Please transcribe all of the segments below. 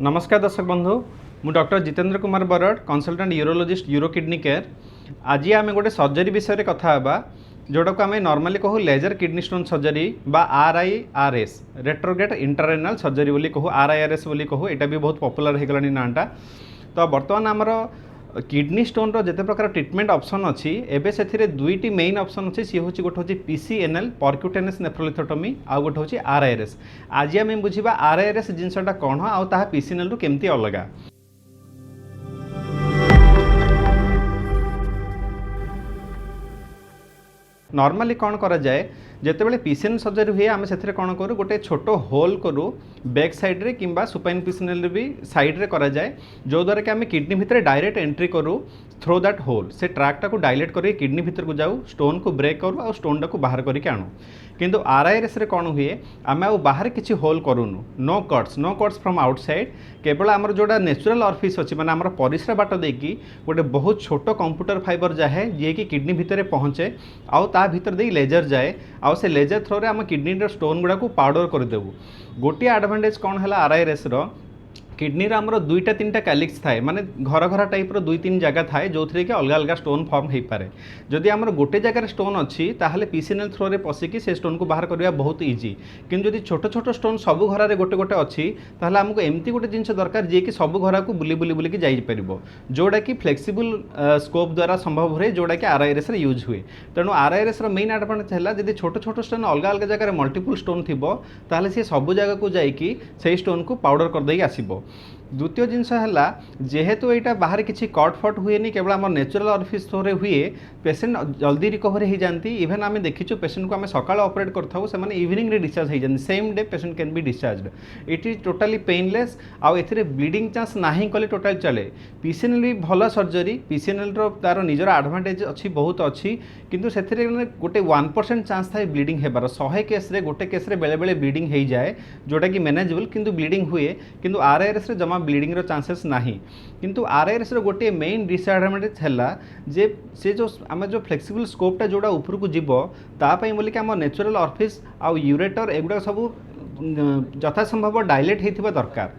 नमस्कार दर्शक बंधु मु doctor Jitendra Kumar Barad consultant urologist Uro Kidney Care. आज आम गोटे सर्जरी विषय में कथा हाँ जोटा को आम नॉर्मली कहू लेजर किडनी स्टोन सर्जरी बा RIRS रेट्रोग्रेड इंटररेनल सर्जरी बोली कहू RIRS बोली कहू यहाँ भी बहुत पॉपुलर हो गलानी नाटा। तो बर्तमान आमर किडनी स्टोन जिते प्रकार ट्रीटमेंट ऑप्शन अच्छी एवं से दुईटी मेन ऑप्शन अच्छी सी हूँ गोटे हूँ PCNL परक्यूटेनस नेफ्रोलिथोटोमी आउ गोटे हूँ RIRS। आज आम बुझा RIRS जिनसा कौन आउ ताहा PCNL रु केमती अलग। नॉर्मली कौन करा जाए जिते बड़े PCNL सर्जरी हुए आम से कौन करूँ गोटे छोट होल करूँ बैक साइड रे किंबा सुपाइन PCNL भी साइड रे करा जाए जो द्वारा कि आम किडनी भितर डायरेक्ट एंट्री करूँ थ्रो दैट होल से ट्रैकटा को डायलेट कर किडनी भितर को जाऊ स्टोन को ब्रेक करूँ और स्टोन टाक बाहर करके आणु। किंतु RIRS रे कौन हुए आम आ बाहर किसी होल करूनु नो कट्स फ्रॉम आउटसाइड केवल आमर जोड़ा नेचुरल ऑरिफिस अच्छी माने आमर परिश्रा बाट देकी गोटे बहुत छोट कंप्यूटर फाइबर जाए जी कि किडनी भितर पहुँचे आउ ता भितर दे लेजर जाए आउ से लेजर थ्रो रे आम किडनी स्टोन गुड़ा को पाउडर करदेबू। गोटे एडवांटेज कौन है RIRS रो किडनी आमर दुईटा तीन कैलिक्स थाए माने घर घर टाइप रई तीन जगह थाए जो थी कि अलग अलग स्टोन फॉर्म हो पाए। जदि आमर गोटे जगह स्टोन अच्छी ताहले PCNL थ्रो रे पशिकी से स्टोन को बाहर करवा बहुत इजी। किंतु जदि छोट छोट स्टोन सब घर में गोटे गोटे अच्छी ताहले आमको एमती गोटे जिनस दरकार जी कि सब घर को बुली बुली बुलिकी जापर जोड़ा कि फ्लेक्सिबल स्कोप द्वारा संभव हुए जोड़ा कि RIRS रे यूज हुए। तेणु RIRS रो मेन एडवांटेज है जदि छोट छोट स्टोन अलग अलग जगह मल्टीपल स्टोन थी ताहले सी सब जगह को जाइकी से स्टोन को पाउडर करदे आसब। द्वितीय जिनस है जेहेतु यहाँ बाहर किसी कट फट हुए केवल आम नेचुरल ऑरिफिस थ्रो हुए पेसेंट जल्दी रिकवर हो जाती। इवेन आम देखीचु पेसेंट को आम सकाल ऑपरेट करथाउ से इवनिंग रे डिस्चार्ज हो जाती same day patient can be discharge. It is totally painless आउ एथिरे ब्लीडिंग चांस नाही कले टोटाल चले। PCNL भी भल सर्जरी PCNL रो तार निजर एडवांटेज अच्छी बहुत अच्छी किंतु से गोटे 1% चांस थाए ब्लीडिंग हेबार 100 केस रे गोटे केस रे बेले बेले ब्लीडिंग हो जाए जोटा कि मैनेजेबल किंतु ब्लीडिंग हुए किंतु RIRS रे जमा ब्लीडिंग रो चांसेस नहीं। किंतु RIRS रो गोटे मेन डिसएडवांटेज है जे से जो आम जो फ्लेक्सिबल स्कोपटा जोड़ा ऊपर को जीव तापाई बोलिक आम नेचुरल ऑरिफिस आउ यूरेटर एगुड़ा सब यथासंभव डायलेट होता दरकार।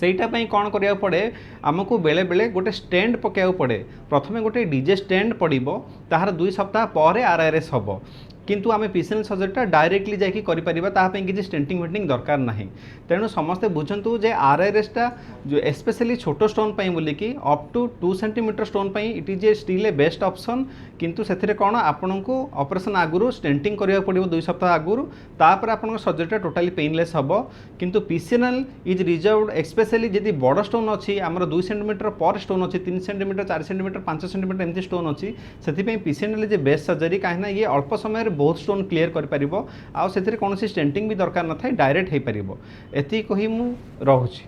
सेटा पई कौन करिया पड़े आमको बेले बेले गोटे स्टैंड पकाया पड़े। प्रथमे गोटे डीजे स्टैंड पड़ो ताहार 2 सप्ताह पर RIRS हम किंतु आम PCNL सर्जरीटा डायरेक्टली जाकि किसी स्टेंटिंग वेटिंग दरकार ना। तेणु समस्ते बुझंतु जे RIRS टा जो स्पेशली छोट स्टोन बोलिकी up to 2 centimetre stone it is a still a best option. किंतु से कौन आपन को ऑपरेशन आगुरी स्टेंटिंग करिया पड़ो 2 सप्ताह आगुरी तापर आपन सर्जरीटा टोटाली पेनलेस हम। किंतु PCNL इज रिजर्वड स्पेशली जदि बड़ स्टोन अच्छी आमर 2 सेंटीमीटर पर स्टोन अच्छी 3 सेंटीमीटर 4 सेंटीमीटर 5 सेंटीमीटर एमती स्टोन अच्छी से PCNL is a best surgery कहीं ये अल्प समय बहुत स्टोन क्लीयर कर कौन स्टेंटिंग भी दरकार न था डायरेक्ट हो पार। एति कही मु रहूची।